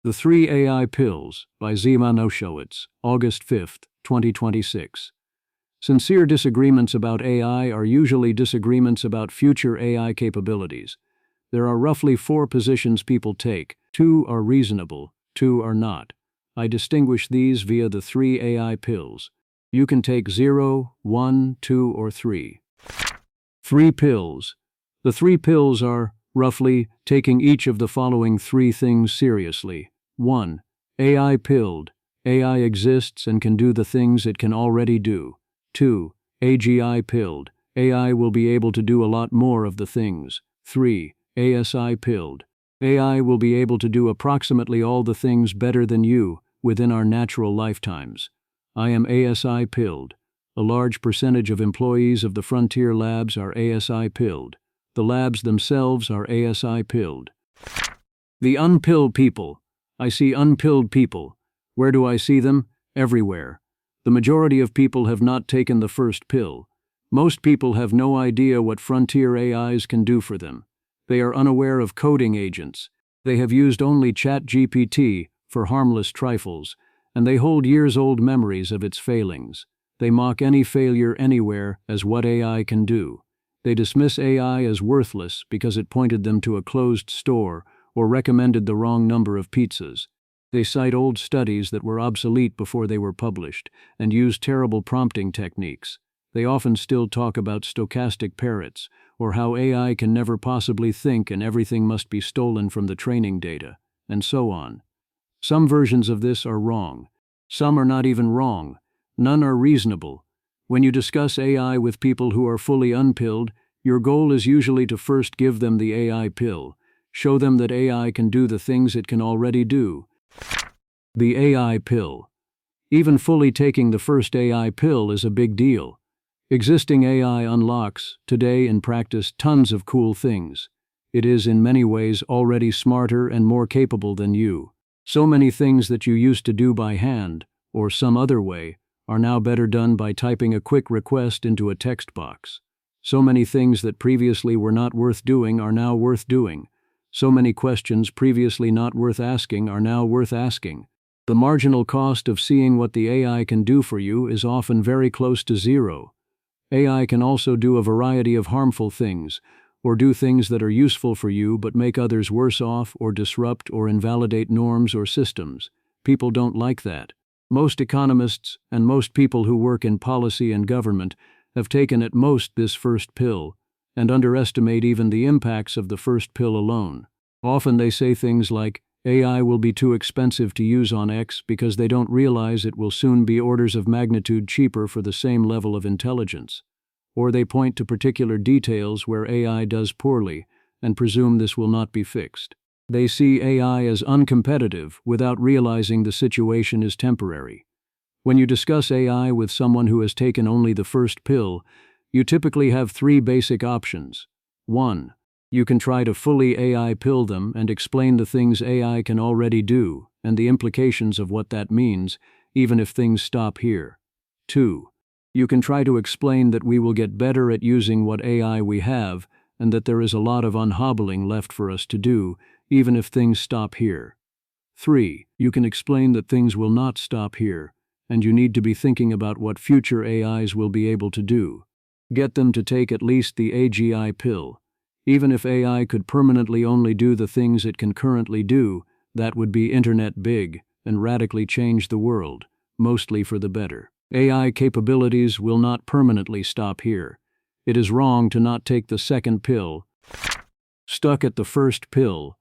The Three AI Pills by Zima Noshowitz, August 5, 2026. Sincere disagreements about AI are usually disagreements about future AI capabilities. There are roughly 4 positions people take. 2 are reasonable, 2 are not. I distinguish these via the 3 AI pills. You can take 0, 1, 2, or 3. 3 pills. The 3 pills are, roughly, taking each of the following 3 things seriously. 1. AI pilled. AI exists and can do the things it can already do. 2. AGI pilled. AI will be able to do a lot more of the things. 3. ASI pilled. AI will be able to do approximately all the things better than you within our natural lifetimes. I am ASI pilled. A large percentage of employees of the frontier labs are ASI pilled. The labs themselves are ASI pilled. The Unpill People. I see unpilled people. Where do I see them? Everywhere. The majority of people have not taken the first pill. Most people have no idea what frontier AIs can do for them. They are unaware of coding agents. They have used only ChatGPT for harmless trifles, and they hold years-old memories of its failings. They mock any failure anywhere as what AI can do. They dismiss AI as worthless because it pointed them to a closed store or recommended the wrong number of pizzas. They cite old studies that were obsolete before they were published and use terrible prompting techniques. They often still talk about stochastic parrots or how AI can never possibly think and everything must be stolen from the training data, and so on. Some versions of this are wrong. Some are not even wrong. None are reasonable. When you discuss AI with people who are fully unpilled, your goal is usually to first give them the AI pill. Show them that AI can do the things it can already do. The AI pill. Even fully taking the first AI pill is a big deal. Existing AI unlocks, today in practice, tons of cool things. It is in many ways already smarter and more capable than you. So many things that you used to do by hand, or some other way, are now better done by typing a quick request into a text box. So many things that previously were not worth doing are now worth doing. So many questions previously not worth asking are now worth asking. The marginal cost of seeing what the AI can do for you is often very close to zero. AI can also do a variety of harmful things, or do things that are useful for you but make others worse off or disrupt or invalidate norms or systems. People don't like that. Most economists and most people who work in policy and government have taken at most this first pill and underestimate even the impacts of the first pill alone. Often they say things like, AI will be too expensive to use on X because they don't realize it will soon be orders of magnitude cheaper for the same level of intelligence. Or they point to particular details where AI does poorly and presume this will not be fixed. They see AI as uncompetitive without realizing the situation is temporary. When you discuss AI with someone who has taken only the first pill, you typically have 3 basic options. 1. You can try to fully AI pill them and explain the things AI can already do and the implications of what that means, even if things stop here. 2. You can try to explain that we will get better at using what AI we have and that there is a lot of unhobbling left for us to do, even if things stop here. 3. You can explain that things will not stop here, and you need to be thinking about what future AIs will be able to do. Get them to take at least the AGI pill. Even if AI could permanently only do the things it can currently do, that would be internet big and radically change the world, mostly for the better. AI capabilities will not permanently stop here. It is wrong to not take the second pill. Stuck at the first pill.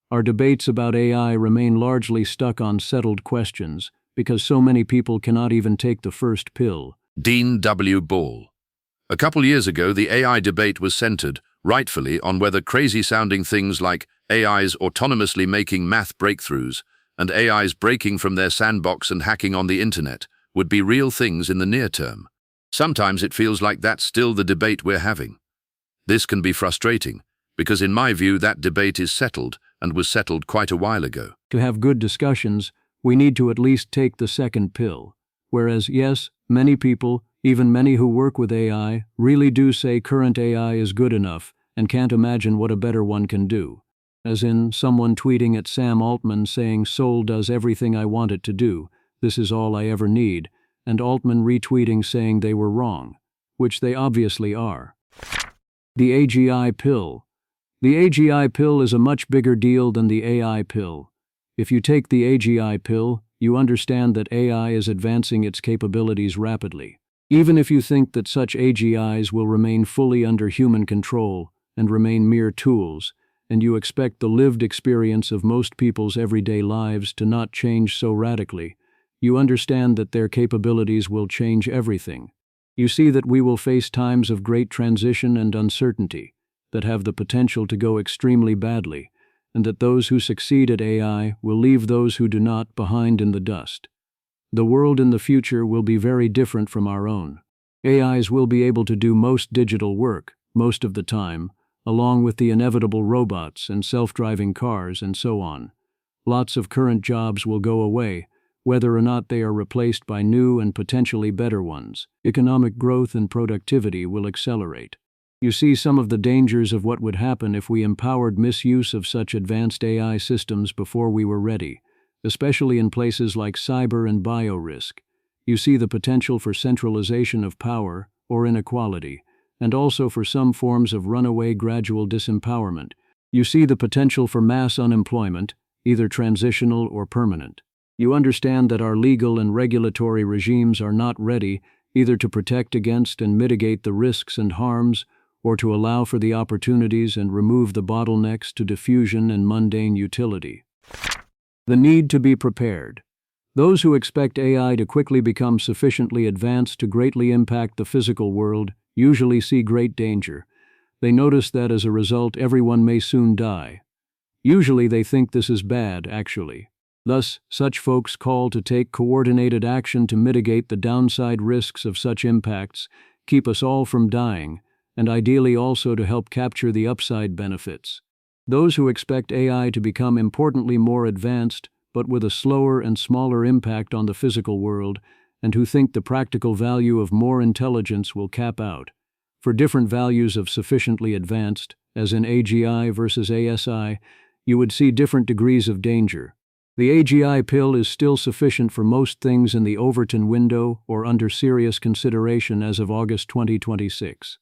Our debates about AI remain largely stuck on settled questions because so many people cannot even take the first pill. Dean W. Ball. A couple years ago, the AI debate was centered, rightfully, on whether crazy-sounding things like AIs autonomously making math breakthroughs and AIs breaking from their sandbox and hacking on the internet would be real things in the near term. Sometimes it feels like that's still the debate we're having. This can be frustrating, because in my view that debate is settled and was settled quite a while ago. To have good discussions, we need to at least take the second pill. Whereas, yes, many people, even many who work with AI, really do say current AI is good enough and can't imagine what a better one can do. as in someone tweeting at Sam Altman saying Soul does everything I want it to do, this is all I ever need, and Altman retweeting saying they were wrong, which they obviously are. The AGI Pill. The AGI Pill is a much bigger deal than the AI Pill. If you take the AGI Pill, you understand that AI is advancing its capabilities rapidly. Even if you think that such AGIs will remain fully under human control and remain mere tools, and you expect the lived experience of most people's everyday lives to not change so radically, you understand that their capabilities will change everything. You see that we will face times of great transition and uncertainty that have the potential to go extremely badly, and that those who succeed at AI will leave those who do not behind in the dust. The world in the future will be very different from our own. AIs will be able to do most digital work, most of the time, along with the inevitable robots and self-driving cars and so on. Lots of current jobs will go away, whether or not they are replaced by new and potentially better ones. Economic growth and productivity will accelerate. You see some of the dangers of what would happen if we empowered misuse of such advanced AI systems before we were ready, especially in places like cyber and bio-risk. You see the potential for centralization of power or inequality, and also for some forms of runaway gradual disempowerment. You see the potential for mass unemployment, either transitional or permanent. You understand that our legal and regulatory regimes are not ready either to protect against and mitigate the risks and harms, or to allow for the opportunities and remove the bottlenecks to diffusion and mundane utility. The need to be prepared. Those who expect AI to quickly become sufficiently advanced to greatly impact the physical world usually see great danger. They notice that as a result everyone may soon die. Usually they think this is bad, actually. Thus, such folks call to take coordinated action to mitigate the downside risks of such impacts, keep us all from dying, and ideally also to help capture the upside benefits. Those who expect AI to become importantly more advanced, but with a slower and smaller impact on the physical world, and who think the practical value of more intelligence will cap out. For different values of sufficiently advanced, as in AGI versus ASI, you would see different degrees of danger. The AGI pill is still sufficient for most things in the Overton window or under serious consideration as of August 2026.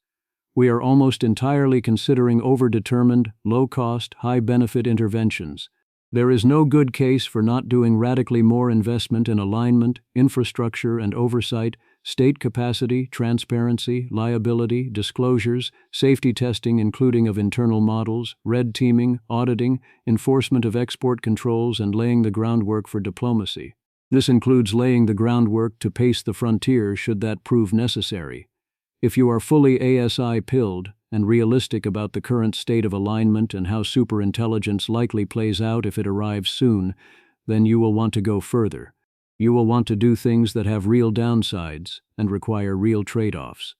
We are almost entirely considering overdetermined, low-cost, high-benefit interventions. There is no good case for not doing radically more investment in alignment, infrastructure and oversight, state capacity, transparency, liability, disclosures, safety testing including of internal models, red teaming, auditing, enforcement of export controls, and laying the groundwork for diplomacy. This includes laying the groundwork to pace the frontier should that prove necessary. If you are fully ASI pilled and realistic about the current state of alignment and how superintelligence likely plays out if it arrives soon, then you will want to go further. You will want to do things that have real downsides and require real trade-offs.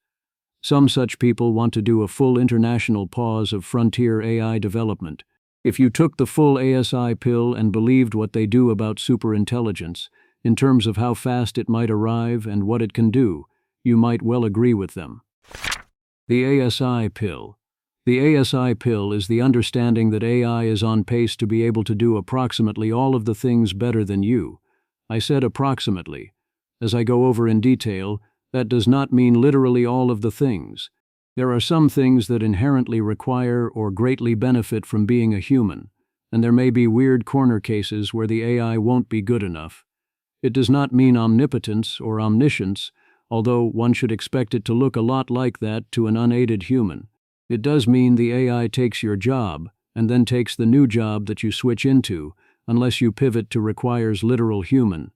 Some such people want to do a full international pause of frontier AI development. If you took the full ASI pill and believed what they do about superintelligence, in terms of how fast it might arrive and what it can do, you might well agree with them. The ASI Pill. The ASI Pill is the understanding that AI is on pace to be able to do approximately all of the things better than you. I said approximately. As I go over in detail, that does not mean literally all of the things. There are some things that inherently require or greatly benefit from being a human, and there may be weird corner cases where the AI won't be good enough. It does not mean omnipotence or omniscience, although one should expect it to look a lot like that to an unaided human. It does mean the AI takes your job, and then takes the new job that you switch into, unless you pivot to requires literal human.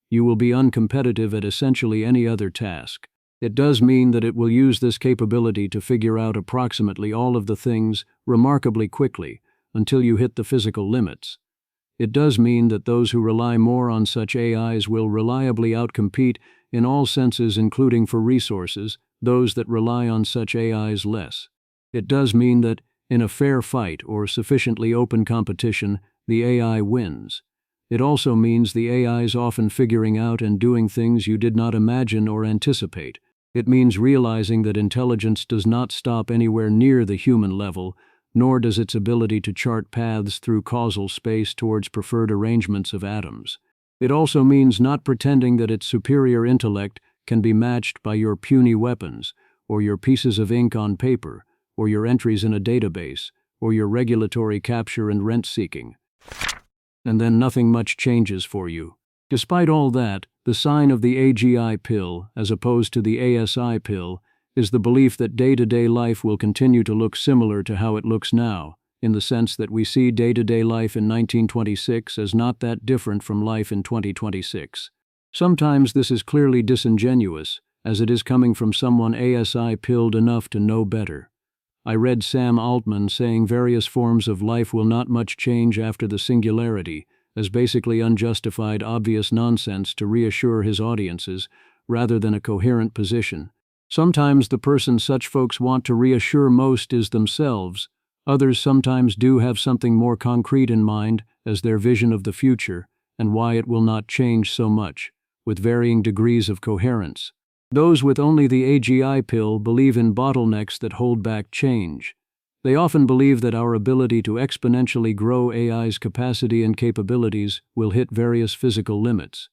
You will be uncompetitive at essentially any other task. It does mean that it will use this capability to figure out approximately all of the things remarkably quickly, until you hit the physical limits. It does mean that those who rely more on such AIs will reliably outcompete in all senses, including for resources, those that rely on such AIs less. It does mean that, in a fair fight or sufficiently open competition, the AI wins. It also means the AIs often figuring out and doing things you did not imagine or anticipate. It means realizing that intelligence does not stop anywhere near the human level, nor does its ability to chart paths through causal space towards preferred arrangements of atoms. It also means not pretending that its superior intellect can be matched by your puny weapons, or your pieces of ink on paper, or your entries in a database, or your regulatory capture and rent-seeking. And then nothing much changes for you. Despite all that, the sign of the AGI pill, as opposed to the ASI pill, is the belief that day-to-day life will continue to look similar to how it looks now, in the sense that we see day-to-day life in 1926 as not that different from life in 2026. Sometimes this is clearly disingenuous, as it is coming from someone ASI pilled enough to know better. I read Sam Altman saying various forms of life will not much change after the singularity, as basically unjustified obvious nonsense to reassure his audiences, rather than a coherent position. Sometimes the person such folks want to reassure most is themselves. Others sometimes do have something more concrete in mind as their vision of the future and why it will not change so much, with varying degrees of coherence. Those with only the AGI pill believe in bottlenecks that hold back change. They often believe that our ability to exponentially grow AI's capacity and capabilities will hit various physical limits.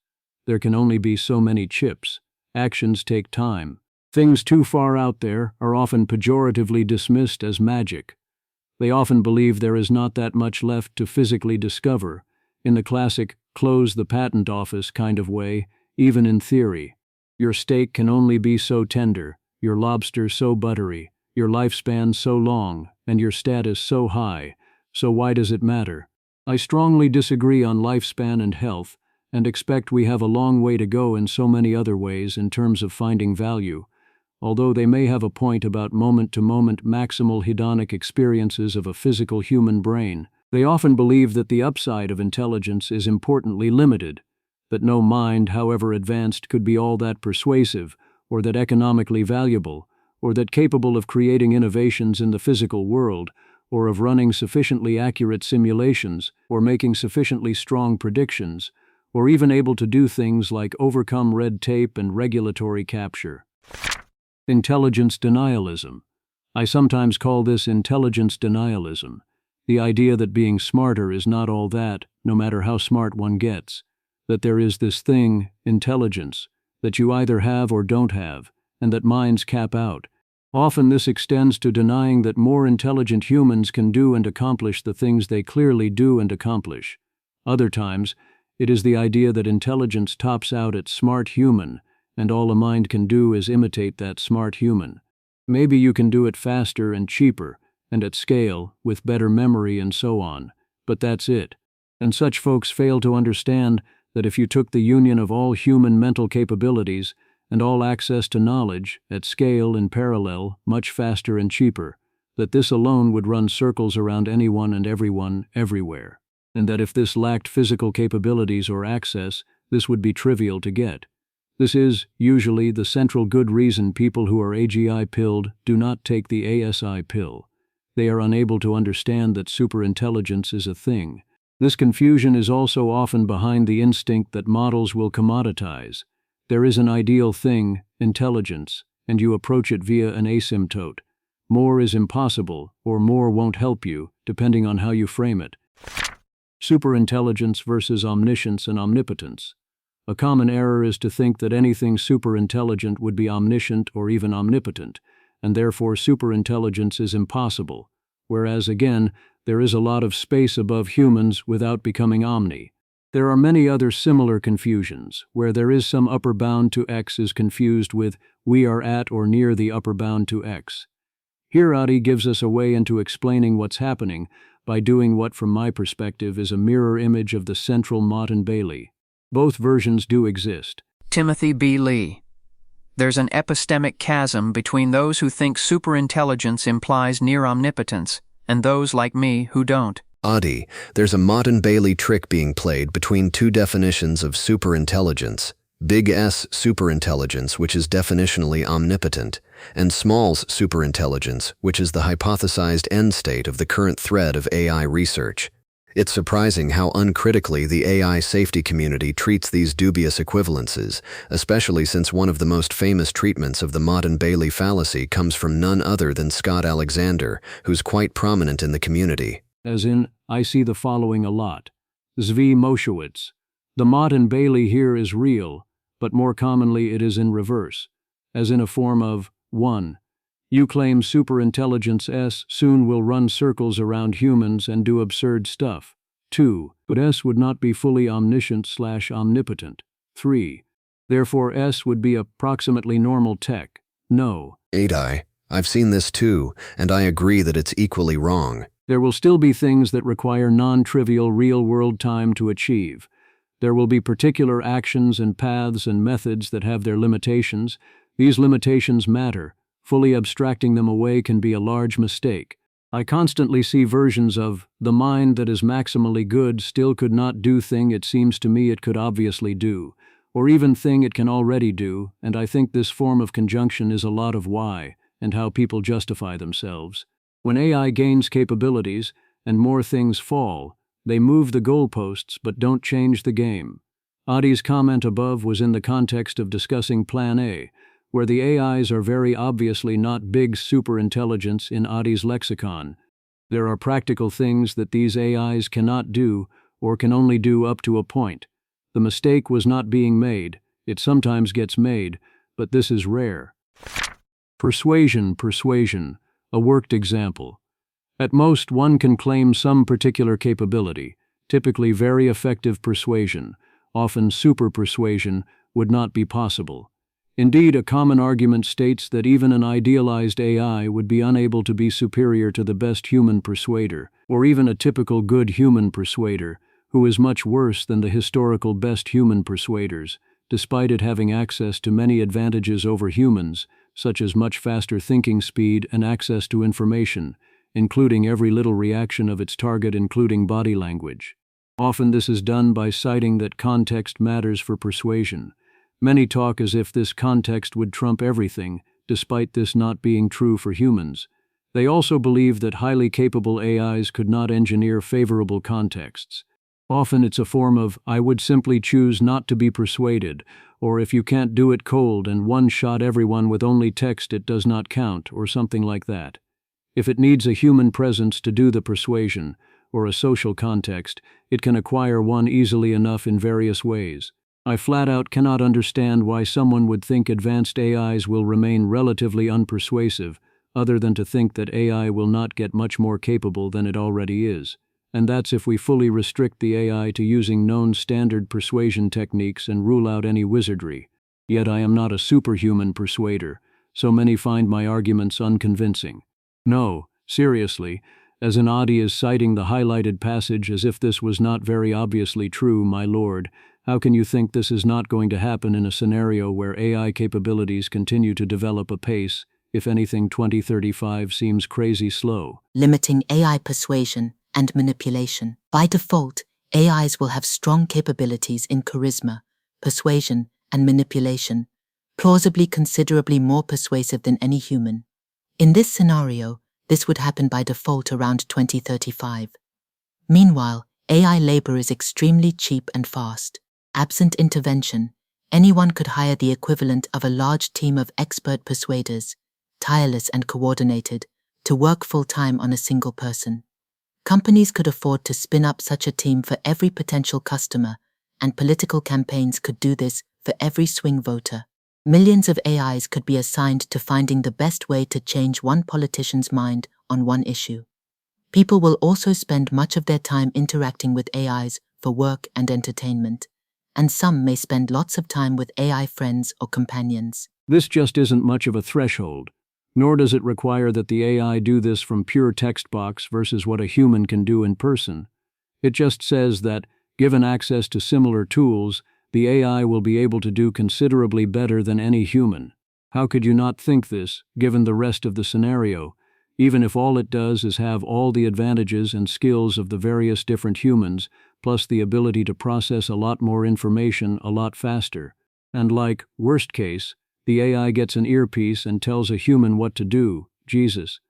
There can only be so many chips. Actions take time. Things too far out there are often pejoratively dismissed as magic. They often believe there is not that much left to physically discover, in the classic close the patent office kind of way, even in theory. Your steak can only be so tender, your lobster so buttery, your lifespan so long, and your status so high, so why does it matter? I strongly disagree on lifespan and health, and expect we have a long way to go in so many other ways in terms of finding value. Although they may have a point about moment-to-moment maximal hedonic experiences of a physical human brain, they often believe that the upside of intelligence is importantly limited, that no mind, however advanced, could be all that persuasive, or that economically valuable, or that capable of creating innovations in the physical world, or of running sufficiently accurate simulations, or making sufficiently strong predictions, or even able to do things like overcome red tape and regulatory capture. Intelligence denialism. I sometimes call this intelligence denialism, the idea that being smarter is not all that, no matter how smart one gets, that there is this thing, intelligence, that you either have or don't have, and that minds cap out. Often this extends to denying that more intelligent humans can do and accomplish the things they clearly do and accomplish. Other times, it is the idea that intelligence tops out at smart human, and all a mind can do is imitate that smart human. Maybe you can do it faster and cheaper, and at scale, with better memory and so on, but that's it. And such folks fail to understand that if you took the union of all human mental capabilities and all access to knowledge, at scale in parallel, much faster and cheaper, that this alone would run circles around anyone and everyone, everywhere, and that if this lacked physical capabilities or access, this would be trivial to get. This is, usually, the central good reason people who are AGI pilled do not take the ASI pill. They are unable to understand that superintelligence is a thing. This confusion is also often behind the instinct that models will commoditize. There is an ideal thing, intelligence, and you approach it via an asymptote. More is impossible, or more won't help you, depending on how you frame it. Superintelligence versus omniscience and omnipotence. A common error is to think that anything superintelligent would be omniscient or even omnipotent, and therefore superintelligence is impossible, whereas, again, there is a lot of space above humans without becoming omni. There are many other similar confusions, where there is some upper bound to X is confused with we are at or near the upper bound to X. Here Adi gives us a way into explaining what's happening by doing what from my perspective is a mirror image of the central Mott and Bailey. Both versions do exist. Timothy B. Lee. There's an epistemic chasm between those who think superintelligence implies near omnipotence and those like me who don't. Adi, there's a Mott and Bailey trick being played between two definitions of superintelligence. Big S superintelligence, which is definitionally omnipotent, and small's superintelligence, which is the hypothesized end state of the current thread of AI research. It's surprising how uncritically the AI safety community treats these dubious equivalences, especially since one of the most famous treatments of the Motten-Bailey fallacy comes from none other than Scott Alexander, who's quite prominent in the community. As in, I see the following a lot. Zvi Moshowitz. The Motten-Bailey here is real, but more commonly it is in reverse, as in a form of 1. You claim superintelligence S soon will run circles around humans and do absurd stuff. 2. But S would not be fully omniscient/omnipotent. 3. Therefore S would be approximately normal tech. No. AGI, I've seen this too, and I agree that it's equally wrong. There will still be things that require non-trivial real-world time to achieve. There will be particular actions and paths and methods that have their limitations. These limitations matter. Fully abstracting them away can be a large mistake. I constantly see versions of, the mind that is maximally good still could not do thing it seems to me it could obviously do, or even thing it can already do, and I think this form of conjunction is a lot of why, and how people justify themselves. When AI gains capabilities, and more things fall, they move the goalposts but don't change the game. Adi's comment above was in the context of discussing Plan A, where the AIs are very obviously not big superintelligence in Adi's lexicon. There are practical things that these AIs cannot do, or can only do up to a point. The mistake was not being made. It sometimes gets made, but this is rare. Persuasion, a worked example. At most, one can claim some particular capability, typically very effective persuasion, often super persuasion, would not be possible. Indeed, a common argument states that even an idealized AI would be unable to be superior to the best human persuader, or even a typical good human persuader, who is much worse than the historical best human persuaders, despite it having access to many advantages over humans, such as much faster thinking speed and access to information, including every little reaction of its target, including body language. Often this is done by citing that context matters for persuasion. Many talk as if this context would trump everything, despite this not being true for humans. They also believe that highly capable AIs could not engineer favorable contexts. Often it's a form of, I would simply choose not to be persuaded, or if you can't do it cold and one-shot everyone with only text it does not count, or something like that. If it needs a human presence to do the persuasion, or a social context, it can acquire one easily enough in various ways. I flat out cannot understand why someone would think advanced AIs will remain relatively unpersuasive, other than to think that AI will not get much more capable than it already is. And that's if we fully restrict the AI to using known standard persuasion techniques and rule out any wizardry. Yet I am not a superhuman persuader, so many find my arguments unconvincing. No, seriously, as an Adi is citing the highlighted passage as if this was not very obviously true, my lord, how can you think this is not going to happen in a scenario where AI capabilities continue to develop apace? If anything, 2035 seems crazy slow. Limiting AI persuasion and manipulation. By default, AIs will have strong capabilities in charisma, persuasion, and manipulation, plausibly considerably more persuasive than any human. In this scenario, this would happen by default around 2035. Meanwhile, AI labor is extremely cheap and fast. Absent intervention, anyone could hire the equivalent of a large team of expert persuaders, tireless and coordinated, to work full-time on a single person. Companies could afford to spin up such a team for every potential customer, and political campaigns could do this for every swing voter. Millions of AIs could be assigned to finding the best way to change one politician's mind on one issue. People will also spend much of their time interacting with AIs for work and entertainment, and some may spend lots of time with AI friends or companions. This just isn't much of a threshold, nor does it require that the AI do this from pure text box versus what a human can do in person. It just says that, given access to similar tools, the AI will be able to do considerably better than any human. How could you not think this, given the rest of the scenario, even if all it does is have all the advantages and skills of the various different humans, plus the ability to process a lot more information a lot faster. And like, worst case, the AI gets an earpiece and tells a human what to do, Jesus.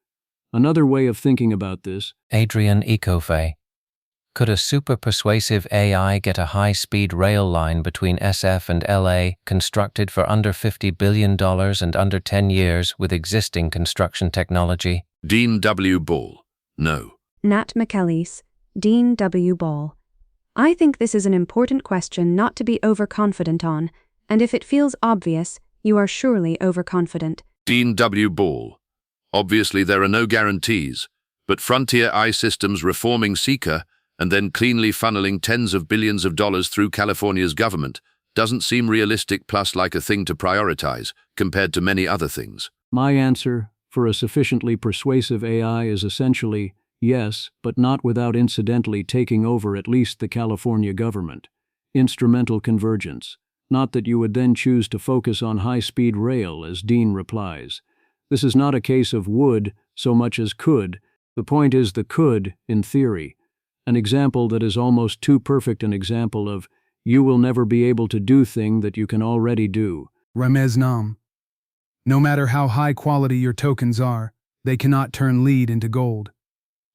Another way of thinking about this, Adrian Ecofe. Could a super persuasive AI get a high-speed rail line between SF and LA constructed for under $50 billion and under 10 years with existing construction technology? Dean W. Ball. No. Nat McAleese, Dean W. Ball. I think this is an important question not to be overconfident on, and if it feels obvious, you are surely overconfident. Dean W. Ball. Obviously there are no guarantees, but frontier AI systems reforming Seeker and then cleanly funneling tens of billions of dollars through California's government doesn't seem realistic plus like a thing to prioritize compared to many other things. My answer for a sufficiently persuasive AI is essentially yes, but not without incidentally taking over at least the California government. Instrumental convergence. Not that you would then choose to focus on high-speed rail, as Dean replies. This is not a case of would so much as could. The point is the could, in theory. An example that is almost too perfect an example of you will never be able to do thing that you can already do. Ramez Nam. No matter how high quality your tokens are, they cannot turn lead into gold.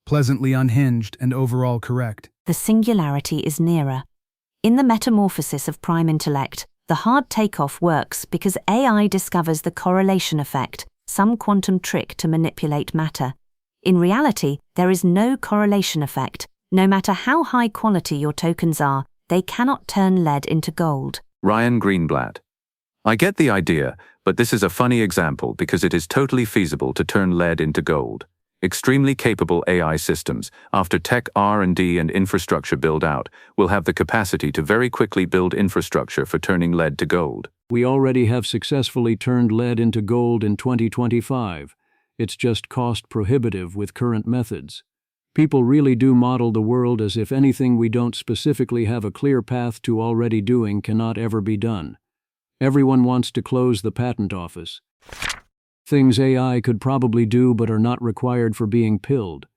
Pleasantly unhinged and overall correct. The singularity is nearer. In the metamorphosis of prime intellect, the hard takeoff works because AI discovers the correlation effect, some quantum trick to manipulate matter. In reality, there is no correlation effect. No matter how high quality your tokens are, they cannot turn lead into gold. Ryan Greenblatt. I get the idea, but this is a funny example because it is totally feasible to turn lead into gold. Extremely capable AI systems, after tech R&D and infrastructure build-out, will have the capacity to very quickly build infrastructure for turning lead to gold. We already have successfully turned lead into gold in 2025. It's just cost prohibitive with current methods. People really do model the world as if anything we don't specifically have a clear path to already doing cannot ever be done. Everyone wants to close the patent office. Things AI could probably do but are not required for being pilled.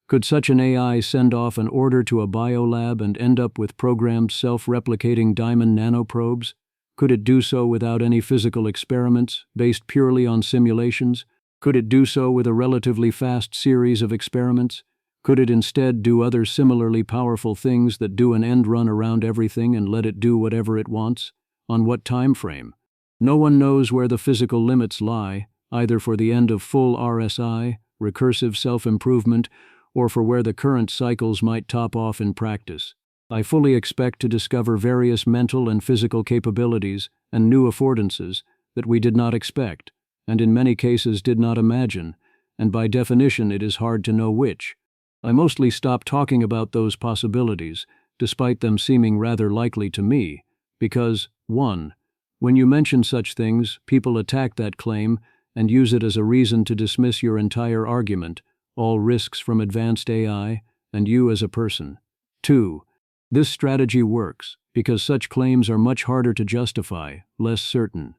Could such an AI send off an order to a biolab and end up with programmed self-replicating diamond nanoprobes? Could it do so without any physical experiments, based purely on simulations? Could it do so with a relatively fast series of experiments? Could it instead do other similarly powerful things that do an end run around everything and let it do whatever it wants? On what time frame? No one knows where the physical limits lie, either for the end of full RSI, recursive self-improvement, or for where the current cycles might top off in practice. I fully expect to discover various mental and physical capabilities and new affordances that we did not expect, and in many cases did not imagine, and by definition it is hard to know which. I mostly stop talking about those possibilities, despite them seeming rather likely to me, because, 1. When you mention such things, people attack that claim and use it as a reason to dismiss your entire argument, all risks from advanced AI, and you as a person. 2. This strategy works because such claims are much harder to justify, less certain.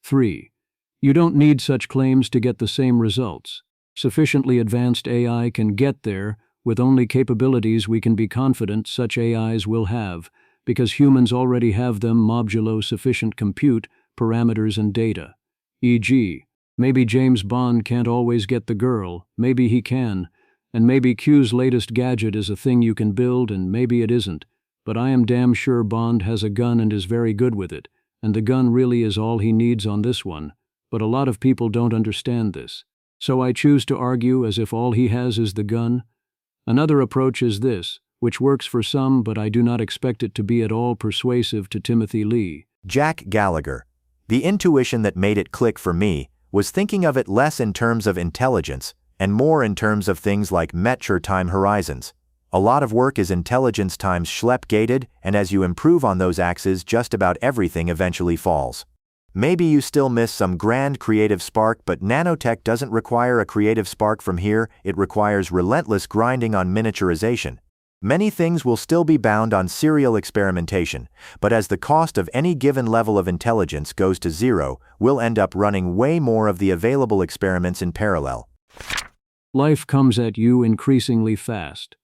3. You don't need such claims to get the same results. Sufficiently advanced AI can get there with only capabilities we can be confident such AIs will have, because humans already have them modulo sufficient compute, parameters and data. E.g., maybe James Bond can't always get the girl, maybe he can, and maybe Q's latest gadget is a thing you can build and maybe it isn't, but I am damn sure Bond has a gun and is very good with it, and the gun really is all he needs on this one, but a lot of people don't understand this. So I choose to argue as if all he has is the gun. Another approach is this, which works for some but I do not expect it to be at all persuasive to Timothy Lee. Jack Gallagher. The intuition that made it click for me was thinking of it less in terms of intelligence and more in terms of things like mature time horizons. A lot of work is intelligence times schlep gated, and as you improve on those axes, just about everything eventually falls. Maybe you still miss some grand creative spark, but nanotech doesn't require a creative spark from here, it requires relentless grinding on miniaturization. Many things will still be bound on serial experimentation, but as the cost of any given level of intelligence goes to zero, we'll end up running way more of the available experiments in parallel. Life comes at you increasingly fast.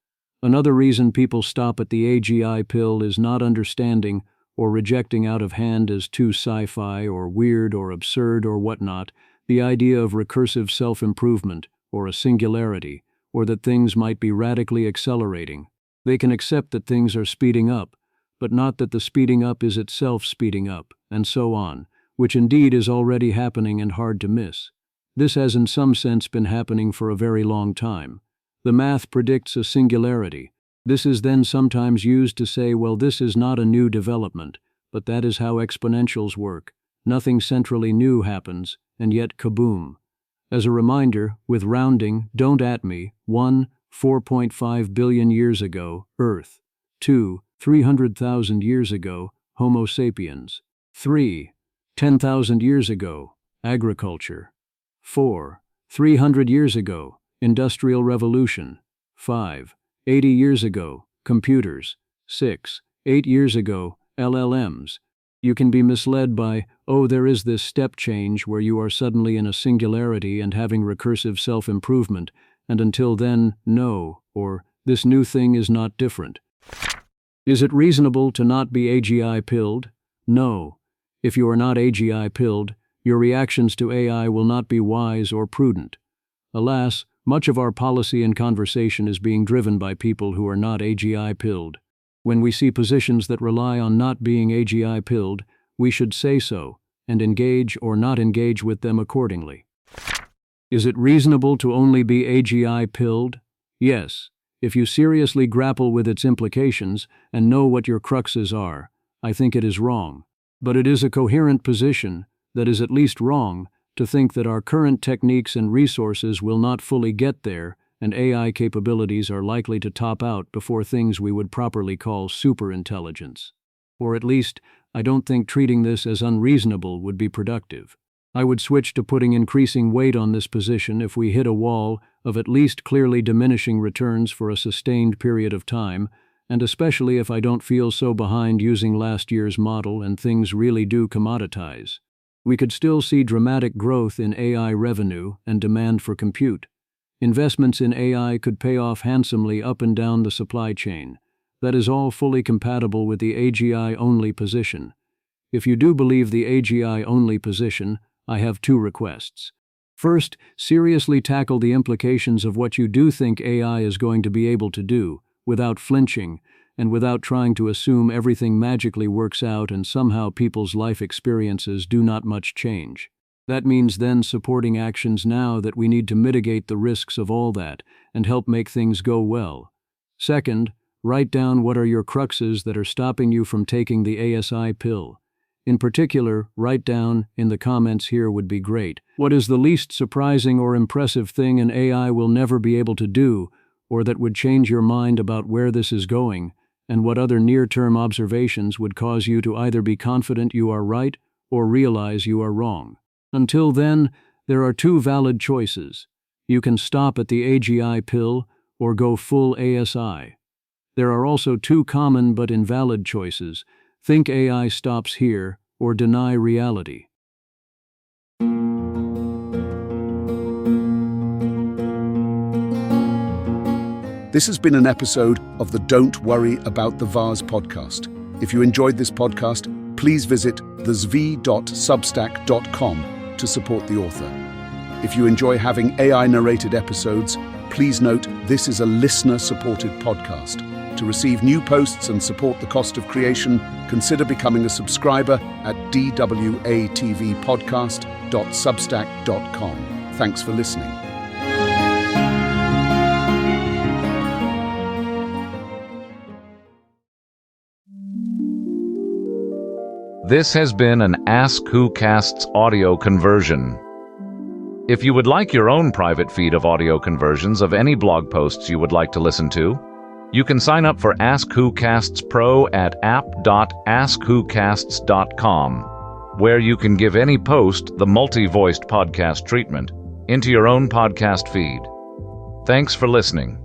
Another reason people stop at the AGI pill is not understanding or rejecting out of hand as too sci-fi or weird or absurd or whatnot, the idea of recursive self-improvement or a singularity, or that things might be radically accelerating. They can accept that things are speeding up, but not that the speeding up is itself speeding up, and so on, which indeed is already happening and hard to miss. This has in some sense been happening for a very long time. The math predicts a singularity. This is then sometimes used to say, well, this is not a new development, but that is how exponentials work. Nothing centrally new happens, and yet kaboom. As a reminder, with rounding, don't at me, 1, 4.5 billion years ago, Earth. 2, 300,000 years ago, Homo sapiens. 3, 10,000 years ago, agriculture. 4, 300 years ago, Industrial Revolution. 5, 80 years ago, computers. 6, 8 years ago, LLMs. You can be misled by, oh, there is this step change where you are suddenly in a singularity and having recursive self-improvement, and until then, no, or this new thing is not different. Is it reasonable to not be AGI pilled? No. If you are not AGI pilled, your reactions to AI will not be wise or prudent. Alas, much of our policy and conversation is being driven by people who are not AGI pilled. When we see positions that rely on not being AGI pilled, we should say so, and engage or not engage with them accordingly. Is it reasonable to only be AGI pilled? Yes, if you seriously grapple with its implications and know what your cruxes are. I think it is wrong. But it is a coherent position that is at least wrong to think that our current techniques and resources will not fully get there, and AI capabilities are likely to top out before things we would properly call superintelligence. Or at least, I don't think treating this as unreasonable would be productive. I would switch to putting increasing weight on this position if we hit a wall of at least clearly diminishing returns for a sustained period of time, and especially if I don't feel so behind using last year's model and things really do commoditize. We could still see dramatic growth in AI revenue and demand for compute. Investments in AI could pay off handsomely up and down the supply chain. That is all fully compatible with the AGI-only position. If you do believe the AGI-only position, I have 2 requests. First, seriously tackle the implications of what you do think AI is going to be able to do, without flinching, and without trying to assume everything magically works out and somehow people's life experiences do not much change. That means then supporting actions now that we need to mitigate the risks of all that and help make things go well. Second, write down what are your cruxes that are stopping you from taking the ASI pill. In particular, write down, in the comments here would be great, what is the least surprising or impressive thing an AI will never be able to do, or that would change your mind about where this is going, and what other near-term observations would cause you to either be confident you are right or realize you are wrong. Until then, there are 2 valid choices. You can stop at the AGI pill or go full ASI. There are also 2 common but invalid choices. Think AI stops here or deny reality. This has been an episode of the Don't Worry About the Vase podcast. If you enjoyed this podcast, please visit thezv.substack.com to support the author. If you enjoy having AI-narrated episodes, please note this is a listener-supported podcast. To receive new posts and support the cost of creation, consider becoming a subscriber at dwatvpodcast.substack.com. Thanks for listening. This has been an Ask Who Casts audio conversion. If you would like your own private feed of audio conversions of any blog posts you would like to listen to, you can sign up for Ask Who Casts Pro at app.askwhocasts.com, where you can give any post the multi-voiced podcast treatment into your own podcast feed. Thanks for listening.